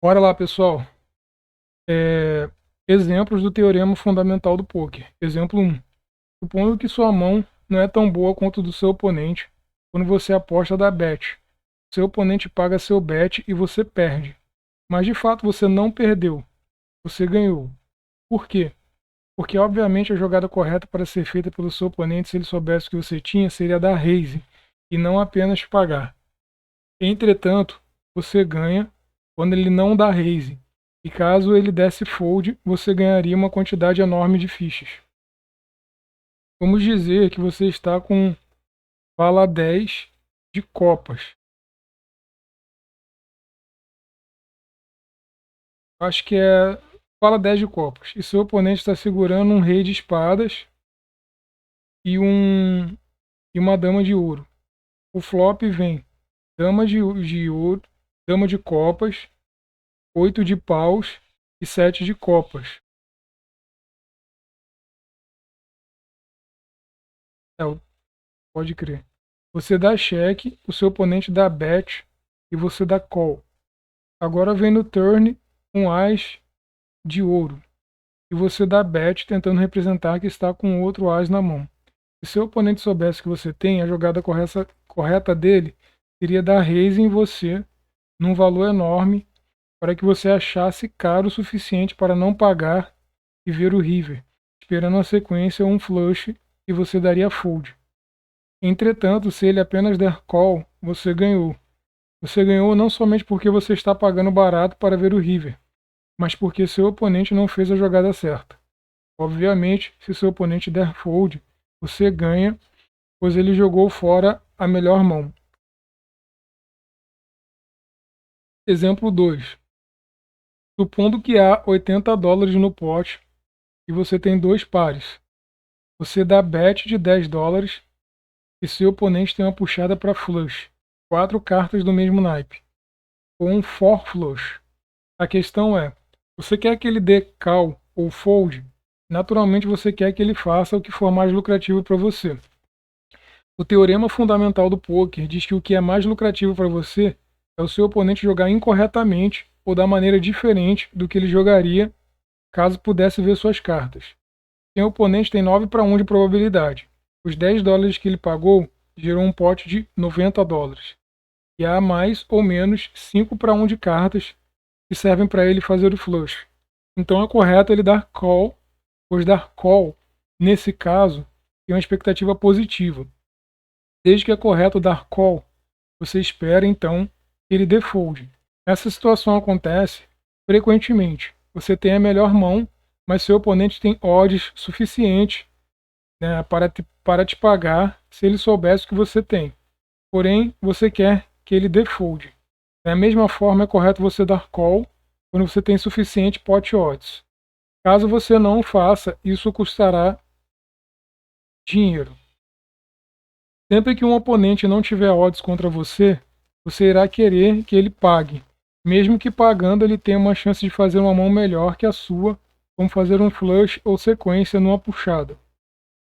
Bora lá, pessoal. É, Exemplos do teorema fundamental do poker. Exemplo 1. Supondo que sua mão não é tão boa quanto do seu oponente quando você aposta da bet. Seu oponente paga seu bet e você perde. Mas de fato você não perdeu. Você ganhou. Por quê? Porque obviamente a jogada correta para ser feita pelo seu oponente, se ele soubesse o que você tinha, seria dar raise e não apenas pagar. Entretanto, você ganha quando ele não dá raise. E caso ele desse fold, você ganharia uma quantidade enorme de fichas. Vamos dizer que você está com vala 10 de copas. Acho que é vala 10 de copas. E seu oponente está segurando um rei de espadas e, e uma dama de ouro. O flop vem dama de ouro, dama de copas, 8 de paus e 7 de copas. É, pode crer. Você dá cheque, o seu oponente dá bet e você dá call. Agora vem no turn um as de ouro. E você dá bet tentando representar que está com outro as na mão. Se seu oponente soubesse que você tem, a jogada correta dele seria dar raise em você num valor enorme para que você achasse caro o suficiente para não pagar e ver o river, esperando a sequência um flush e você daria fold. Entretanto, se ele apenas der call, você ganhou. Você ganhou não somente porque você está pagando barato para ver o river, mas porque seu oponente não fez a jogada certa. Obviamente, se seu oponente der fold, você ganha, pois ele jogou fora a melhor mão. Exemplo 2. Supondo que há $80 no pote e você tem dois pares. Você dá bet de $10 e seu oponente tem uma puxada para flush, 4 cartas do mesmo naipe, ou um for flush. A questão é, você quer que ele dê call ou fold? Naturalmente você quer que ele faça o que for mais lucrativo para você. O teorema fundamental do poker diz que o que é mais lucrativo para você é o seu oponente jogar incorretamente ou da maneira diferente do que ele jogaria caso pudesse ver suas cartas. Seu oponente tem 9-1 de probabilidade. Os $10 que ele pagou gerou um pote de $90. E há mais ou menos 5-1 de cartas que servem para ele fazer o flush. Então é correto ele dar call, pois dar call, nesse caso, tem uma expectativa positiva. Desde que é correto dar call, você espera então que ele dê fold. Essa situação acontece frequentemente. Você tem a melhor mão, mas seu oponente tem odds suficiente, né, para te pagar se ele soubesse o que você tem. Porém, você quer que ele dê fold. Da mesma forma, é correto você dar call quando você tem suficiente pot odds. Caso você não o faça, isso custará dinheiro. Sempre que um oponente não tiver odds contra você, você irá querer que ele pague. Mesmo que pagando ele tenha uma chance de fazer uma mão melhor que a sua, como fazer um flush ou sequência numa puxada.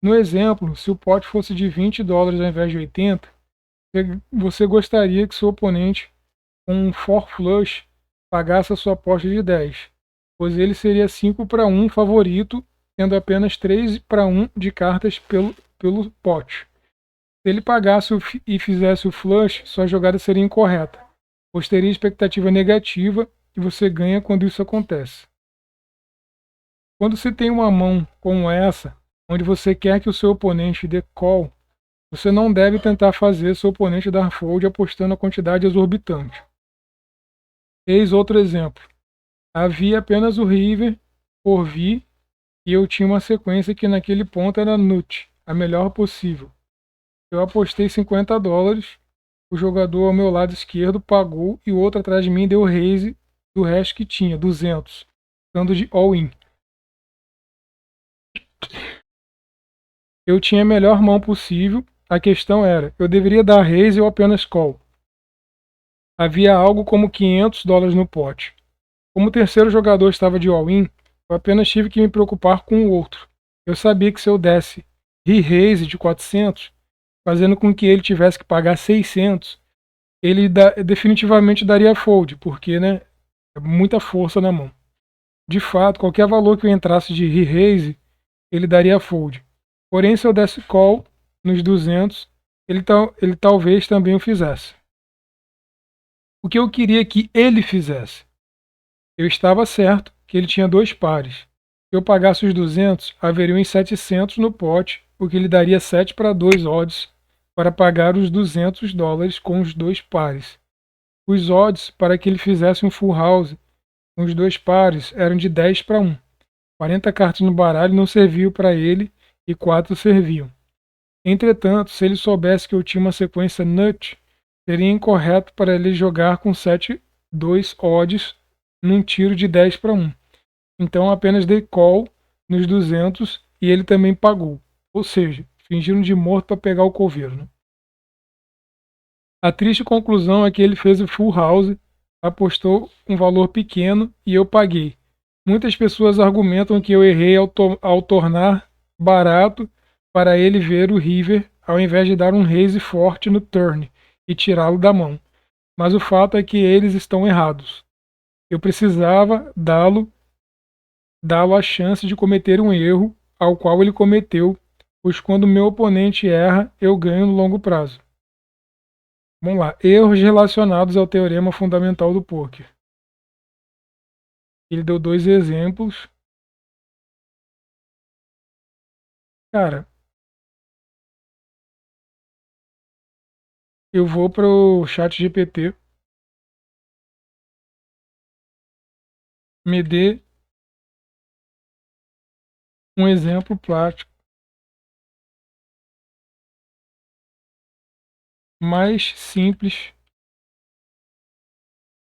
No exemplo, se o pote fosse de $20 ao invés de 80, você gostaria que seu oponente, com um for flush, pagasse a sua aposta de 10, pois ele seria 5-1 favorito, tendo apenas 3-1 de cartas pelo pote. Se ele pagasse e fizesse o flush, sua jogada seria incorreta, pois teria expectativa negativa e você ganha quando isso acontece. Quando se tem uma mão como essa, onde você quer que o seu oponente dê call, você não deve tentar fazer seu oponente dar fold apostando a quantidade exorbitante. Eis outro exemplo. Havia apenas o river por vir e eu tinha uma sequência que naquele ponto era nut, a melhor possível. Eu apostei $50, o jogador ao meu lado esquerdo pagou e o outro atrás de mim deu raise do resto que tinha, 200, dando de all-in. Eu tinha a melhor mão possível, a questão era, eu deveria dar raise ou apenas call? Havia algo como $500 no pote. Como o terceiro jogador estava de all-in, eu apenas tive que me preocupar com o outro. Eu sabia que se eu desse re-raise de 400, fazendo com que ele tivesse que pagar 600, ele definitivamente daria fold, porque, né, É muita força na mão. De fato, qualquer valor que eu entrasse de re-raise, ele daria fold. Porém, se eu desse call nos 200, ele talvez também o fizesse. O que eu queria que ele fizesse? Eu estava certo que ele tinha dois pares. Se eu pagasse os 200, haveriam uns 700 no pote, o que lhe daria 7-2 odds para pagar os $200 com os dois pares. Os odds para que ele fizesse um full house com os dois pares eram de 10-1. 40 cartas no baralho não serviam para ele e 4 serviam. Entretanto, se ele soubesse que eu tinha uma sequência nut, seria incorreto para ele jogar com 7-2 odds num tiro de 10-1. Então apenas dei call nos 200 e ele também pagou. Ou seja, fingiram de morto para pegar o coveiro. Né? A triste conclusão é que ele fez o full house, apostou um valor pequeno e eu paguei. Muitas pessoas argumentam que eu errei ao tornar barato para ele ver o river, ao invés de dar um raise forte no turn e tirá-lo da mão. Mas o fato é que eles estão errados. Eu precisava dá-lo a chance de cometer um erro ao qual ele cometeu, pois quando meu oponente erra, eu ganho no longo prazo. Vamos lá, erros relacionados ao teorema fundamental do poker. Ele deu 2 exemplos. Cara, eu vou pro chat GPT, me dê um exemplo prático mais simples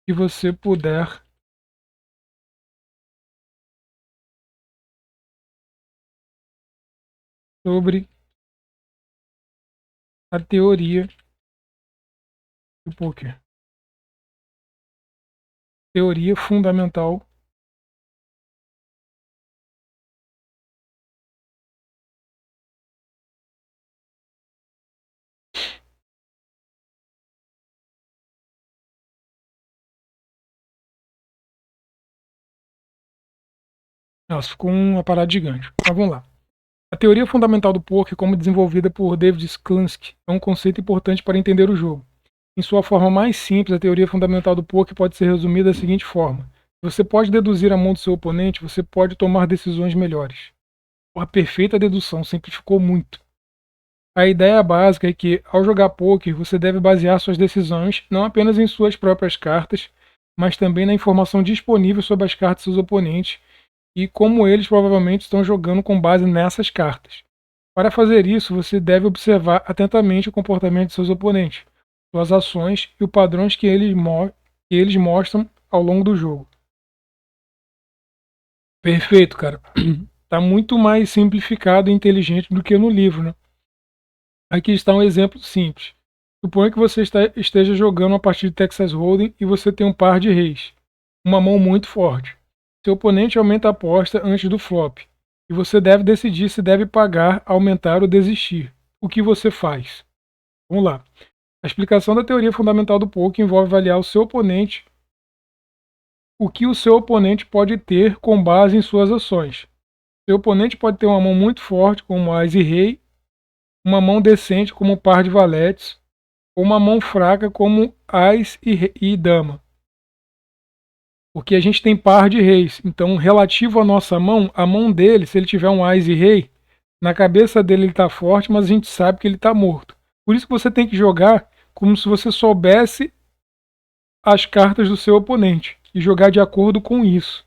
que você puder sobre a teoria do poker. Teoria fundamental Nossa, ficou uma parada gigante. Mas vamos lá. A teoria fundamental do poker, como desenvolvida por David Sklansky, é um conceito importante para entender o jogo. Em sua forma mais simples, a teoria fundamental do poker pode ser resumida da seguinte forma: se você pode deduzir a mão do seu oponente, você pode tomar decisões melhores. A perfeita dedução simplificou muito. A ideia básica é que, ao jogar poker, você deve basear suas decisões não apenas em suas próprias cartas, mas também na informação disponível sobre as cartas dos seus oponentes e como eles provavelmente estão jogando com base nessas cartas. Para fazer isso, você deve observar atentamente o comportamento de seus oponentes, suas ações e os padrões que eles mostram ao longo do jogo. Perfeito, cara. Tá muito mais simplificado e inteligente do que no livro, né? Aqui está um exemplo simples. Suponha que você esteja jogando uma partida de Texas Hold'em e você tem um par de reis, uma mão muito forte. Seu oponente aumenta a aposta antes do flop, e você deve decidir se deve pagar, aumentar ou desistir. O que você faz? Vamos lá. A explicação da teoria fundamental do poker envolve avaliar o seu oponente, o que o seu oponente pode ter com base em suas ações. Seu oponente pode ter uma mão muito forte, como Ás e Rei, uma mão decente, como par de valetes, ou uma mão fraca, como Ás e Dama. Porque a gente tem par de reis. Então, relativo à nossa mão, a mão dele, se ele tiver um Ás e Rei, na cabeça dele ele está forte, mas a gente sabe que ele está morto. Por isso que você tem que jogar como se você soubesse as cartas do seu oponente e jogar de acordo com isso.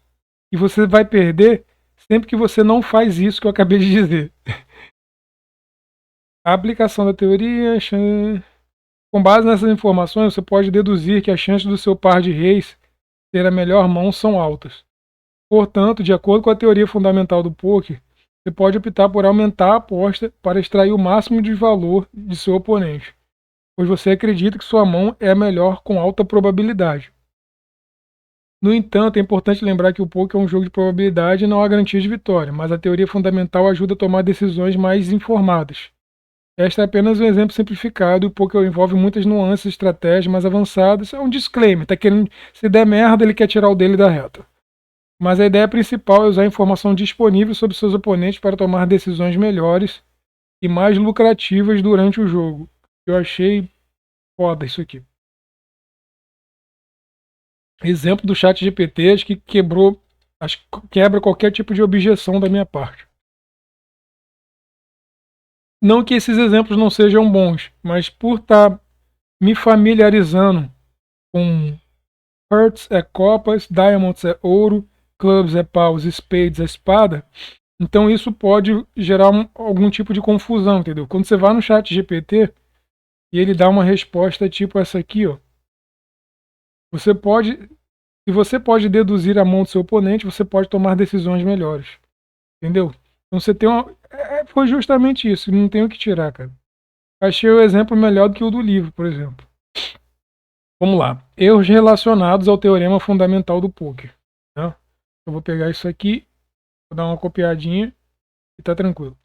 E você vai perder sempre que você não faz isso que eu acabei de dizer. A aplicação da teoria. Com base nessas informações, você pode deduzir que as chances do seu par de reis ter a melhor mão são altas. Portanto, de acordo com a teoria fundamental do poker, você pode optar por aumentar a aposta para extrair o máximo de valor de seu oponente, pois você acredita que sua mão é a melhor com alta probabilidade. No entanto, é importante lembrar que o poker é um jogo de probabilidade e não há garantia de vitória, mas a teoria fundamental ajuda a tomar decisões mais informadas. Esta é apenas um exemplo simplificado, porque envolve muitas nuances, estratégias mais avançadas. É um disclaimer, tá querendo, se der merda, ele quer tirar o dele da reta. Mas a ideia principal é usar a informação disponível sobre seus oponentes para tomar decisões melhores e mais lucrativas durante o jogo. Eu achei foda isso aqui. Exemplo do chat GPT, acho que quebra qualquer tipo de objeção da minha parte. Não que esses exemplos não sejam bons, mas por estar me familiarizando com Hearts é copas, Diamonds é ouro, Clubs é paus, Spades é espada, então isso pode gerar algum tipo de confusão, entendeu? Quando você vai no chat GPT e ele dá uma resposta tipo essa aqui, ó, você pode, se você pode deduzir a mão do seu oponente, você pode tomar decisões melhores, entendeu? Então você tem uma, foi justamente isso, não tem o que tirar, cara. Achei o exemplo melhor do que o do livro, por exemplo. Vamos lá. Erros relacionados ao teorema fundamental do poker. Né? Eu vou pegar isso aqui, vou dar uma copiadinha e tá tranquilo.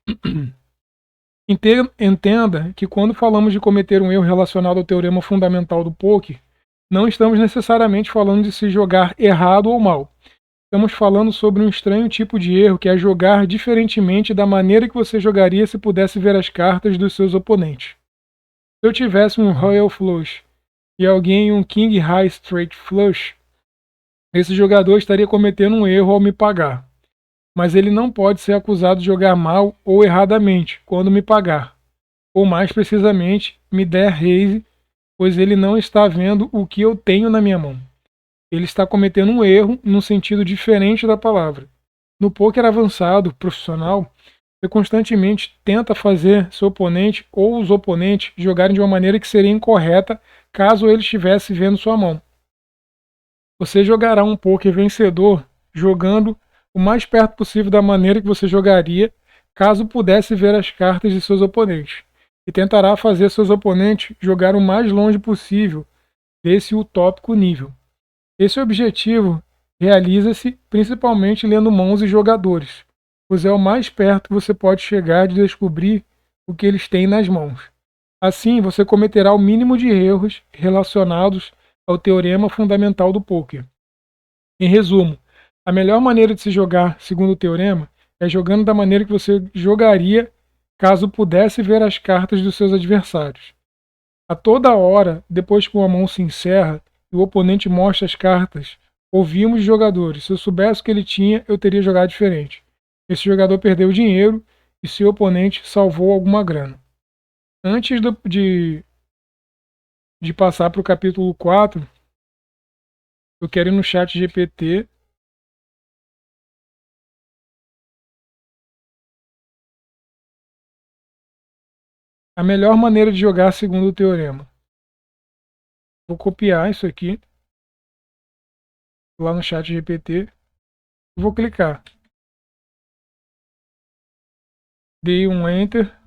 Entenda que quando falamos de cometer um erro relacionado ao teorema fundamental do poker, não estamos necessariamente falando de se jogar errado ou mal. Estamos falando sobre um estranho tipo de erro que é jogar diferentemente da maneira que você jogaria se pudesse ver as cartas dos seus oponentes. Se eu tivesse um Royal Flush e alguém um King High Straight Flush, esse jogador estaria cometendo um erro ao me pagar. Mas ele não pode ser acusado de jogar mal ou erradamente quando me pagar. Ou mais precisamente, me der raise, pois ele não está vendo o que eu tenho na minha mão. Ele está cometendo um erro num sentido diferente da palavra. No poker avançado, profissional, você constantemente tenta fazer seu oponente ou os oponentes jogarem de uma maneira que seria incorreta caso ele estivesse vendo sua mão. Você jogará um poker vencedor jogando o mais perto possível da maneira que você jogaria caso pudesse ver as cartas de seus oponentes, e tentará fazer seus oponentes jogar o mais longe possível desse utópico nível. Esse objetivo realiza-se principalmente lendo mãos e jogadores, pois é o mais perto que você pode chegar de descobrir o que eles têm nas mãos. Assim, você cometerá o mínimo de erros relacionados ao teorema fundamental do poker. Em resumo, a melhor maneira de se jogar, segundo o teorema, é jogando da maneira que você jogaria caso pudesse ver as cartas dos seus adversários. A toda hora, depois que uma mão se encerra e o oponente mostra as cartas, ouvimos de jogadores: se eu soubesse o que ele tinha, eu teria jogado diferente. Esse jogador perdeu dinheiro e seu oponente salvou alguma grana. Antes de passar para o capítulo 4, eu quero ir no chat GPT. A melhor maneira de jogar segundo o teorema. Vou copiar isso aqui lá no chat GPT. Vou clicar. Dei um Enter.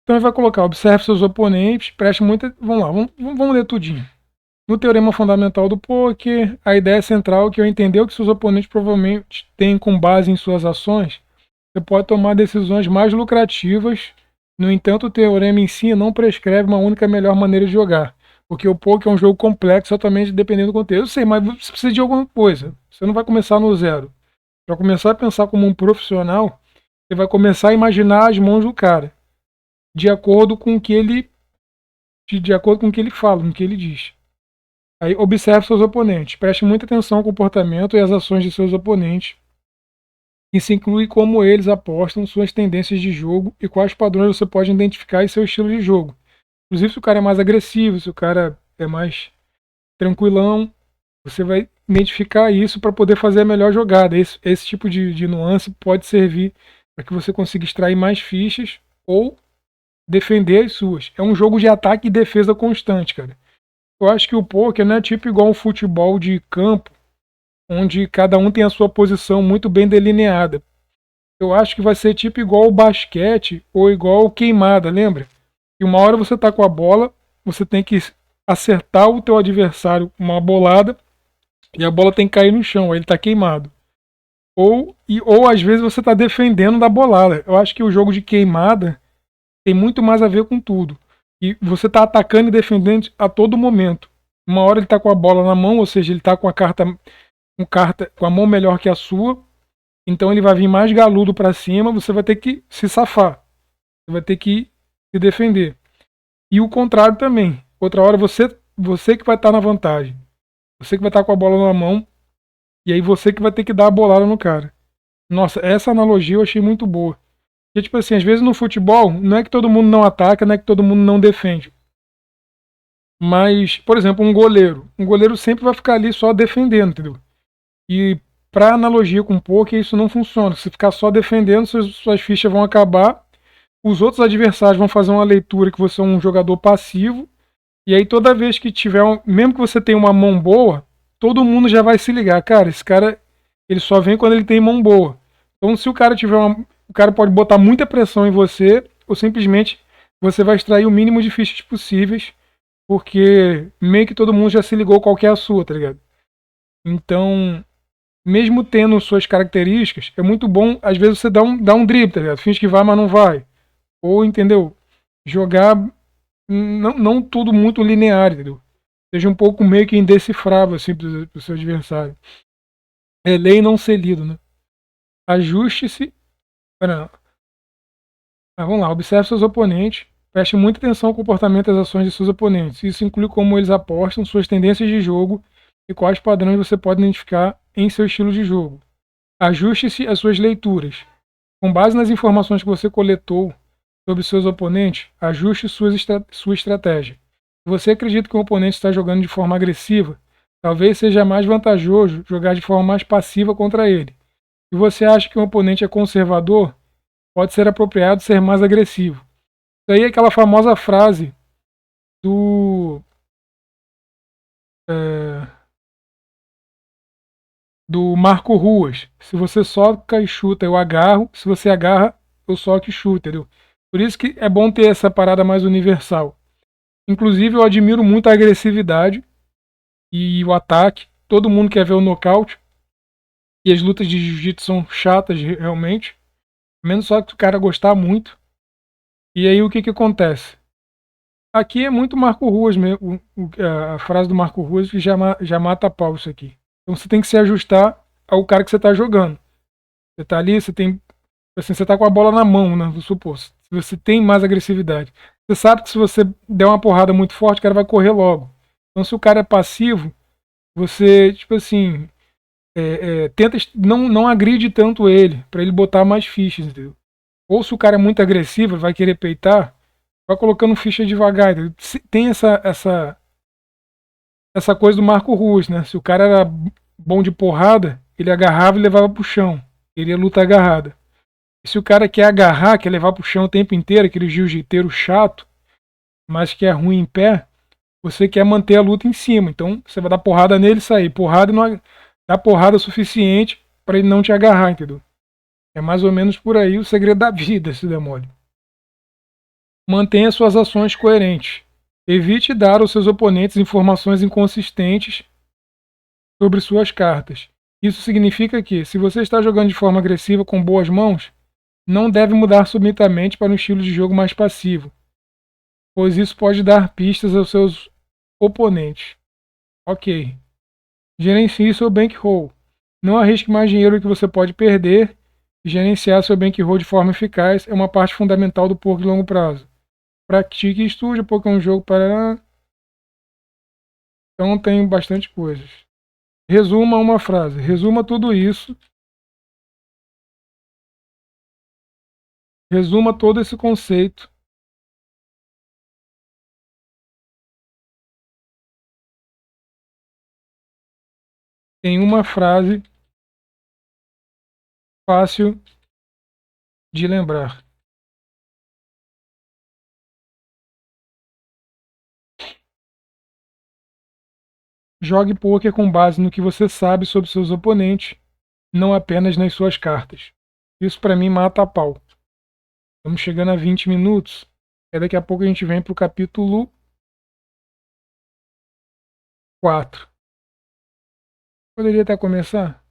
Então ele vai colocar: observe seus oponentes, preste muita. Vamos lá, vamos ler tudinho. No teorema fundamental do poker, a ideia central é que ao entender o que seus oponentes provavelmente têm com base em suas ações, você pode tomar decisões mais lucrativas. No entanto, o teorema em si não prescreve uma única melhor maneira de jogar, porque o poker é um jogo complexo, exatamente dependendo do contexto. Eu sei, mas você precisa de alguma coisa. Você não vai começar no zero. Para começar a pensar como um profissional, você vai começar a imaginar as mãos do cara, de acordo com o que ele, de acordo com o que ele fala, com o que ele diz. Aí observe seus oponentes. Preste muita atenção ao comportamento e às ações de seus oponentes. Isso inclui como eles apostam, suas tendências de jogo e quais padrões você pode identificar em seu estilo de jogo. Inclusive, se o cara é mais agressivo, se o cara é mais tranquilão, você vai identificar isso para poder fazer a melhor jogada. Esse tipo de nuance pode servir para que você consiga extrair mais fichas ou defender as suas. É um jogo de ataque e defesa constante, cara. Eu acho que o poker não é tipo igual um futebol de campo, onde cada um tem a sua posição muito bem delineada. Eu acho que vai ser tipo igual o basquete ou igual o queimada, lembra? E uma hora você tá com a bola, você tem que acertar o teu adversário com uma bolada e a bola tem que cair no chão, aí ele tá queimado. Ou às vezes você tá defendendo da bolada. Eu acho que o jogo de queimada tem muito mais a ver com tudo. E você tá atacando e defendendo a todo momento. Uma hora ele tá com a bola na mão, ou seja, ele tá com a carta com a mão melhor que a sua, então ele vai vir mais galudo para cima, você vai ter que se safar. Você vai ter que se defender. E o contrário também. Outra hora você que vai estar na vantagem. Você que vai estar com a bola na mão e aí você que vai ter que dar a bolada no cara. Nossa, essa analogia eu achei muito boa. Porque, tipo assim, às vezes no futebol, não é que todo mundo não ataca, não é que todo mundo não defende. Mas, por exemplo, um goleiro. Um goleiro sempre vai ficar ali só defendendo, entendeu? E para analogia com o poker, isso não funciona. Se ficar só defendendo, suas fichas vão acabar. Os outros adversários vão fazer uma leitura que você é um jogador passivo. E aí toda vez que tiver mesmo que você tenha uma mão boa, todo mundo já vai se ligar, cara, esse cara ele só vem quando ele tem mão boa. Então se o cara tiver o cara pode botar muita pressão em você ou simplesmente você vai extrair o mínimo de fichas possíveis, porque meio que todo mundo já se ligou qual que é a sua, tá ligado? Então, mesmo tendo suas características, é muito bom, às vezes você dá um drible, tá ligado? Finge que vai, mas não vai. Ou, entendeu? Jogar não tudo muito linear, entendeu? Seja um pouco meio que indecifrável assim, para o seu adversário. É lei não ser lido, né? Ajuste-se. Vamos lá, observe seus oponentes. Preste muita atenção ao comportamento e às ações de seus oponentes. Isso inclui como eles apostam, suas tendências de jogo e quais padrões você pode identificar em seu estilo de jogo. Ajuste-se às suas leituras. Com base nas informações que você coletou sobre seus oponentes, ajuste sua estratégia. Se você acredita que o oponente está jogando de forma agressiva, talvez seja mais vantajoso jogar de forma mais passiva contra ele. Se você acha que o oponente é conservador, pode ser apropriado ser mais agressivo. Isso aí é aquela famosa frase do é, do Marco Ruas. Se você soca e chuta, eu agarro. Se você agarra, eu soco e chuto, entendeu? Por isso que é bom ter essa parada mais universal. Inclusive, eu admiro muito a agressividade e o ataque. Todo mundo quer ver o nocaute. E as lutas de jiu-jitsu são chatas, realmente. Menos só que o cara gostar muito. E aí, o que acontece? Aqui é muito Marco Ruas mesmo. A frase do Marco Ruas que já mata a pau isso aqui. Então você tem que se ajustar ao cara que você está jogando. Você tá ali, você tem. Assim, você tá com a bola na mão, né? Vou supor. Se você tem mais agressividade. Você sabe que se você der uma porrada muito forte, o cara vai correr logo. Então, se o cara é passivo, você, tipo assim, tenta. Não agride tanto ele, para ele botar mais fichas, entendeu? Ou se o cara é muito agressivo, vai querer peitar, vai colocando ficha devagar. Entendeu? Tem essa coisa do Marco Ruas, né? Se o cara era bom de porrada, ele agarrava e levava pro chão. Queria luta agarrada. E se o cara quer agarrar, quer levar pro chão o tempo inteiro, aquele jiu-jiteiro chato, mas que é ruim em pé, você quer manter a luta em cima. Então você vai dar porrada nele e sair. Porrada não dá porrada suficiente para ele não te agarrar, entendeu? É mais ou menos por aí o segredo da vida, se der mole. Mantenha suas ações coerentes. Evite dar aos seus oponentes informações inconsistentes sobre suas cartas. Isso significa que, se você está jogando de forma agressiva com boas mãos, não deve mudar subitamente para um estilo de jogo mais passivo, pois isso pode dar pistas aos seus oponentes. Ok. Gerencie seu bankroll. Não arrisque mais dinheiro que você pode perder. Gerenciar seu bankroll de forma eficaz é uma parte fundamental do poker de longo prazo. Pratique e estude, porque é um jogo para... Então tem bastante coisas. Resuma uma frase. Resuma tudo isso. Resuma todo esse conceito em uma frase fácil de lembrar. Jogue poker com base no que você sabe sobre seus oponentes, não apenas nas suas cartas. Isso para mim mata a pau. Estamos chegando a 20 minutos. Aí daqui a pouco a gente vem para o capítulo 4. Poderia até começar?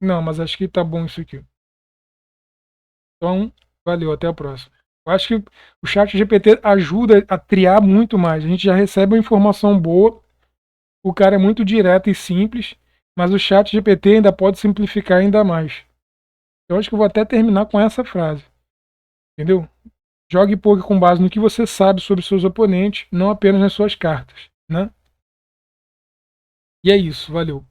Não, mas acho que tá bom isso aqui. Então, valeu, até a próxima. Eu acho que o chat GPT ajuda a triar muito mais. A gente já recebe uma informação boa, o cara é muito direto e simples, mas o chat GPT ainda pode simplificar ainda mais. Eu acho que eu vou até terminar com essa frase, entendeu? Jogue poker com base no que você sabe sobre seus oponentes, não apenas nas suas cartas, né? E é isso, valeu.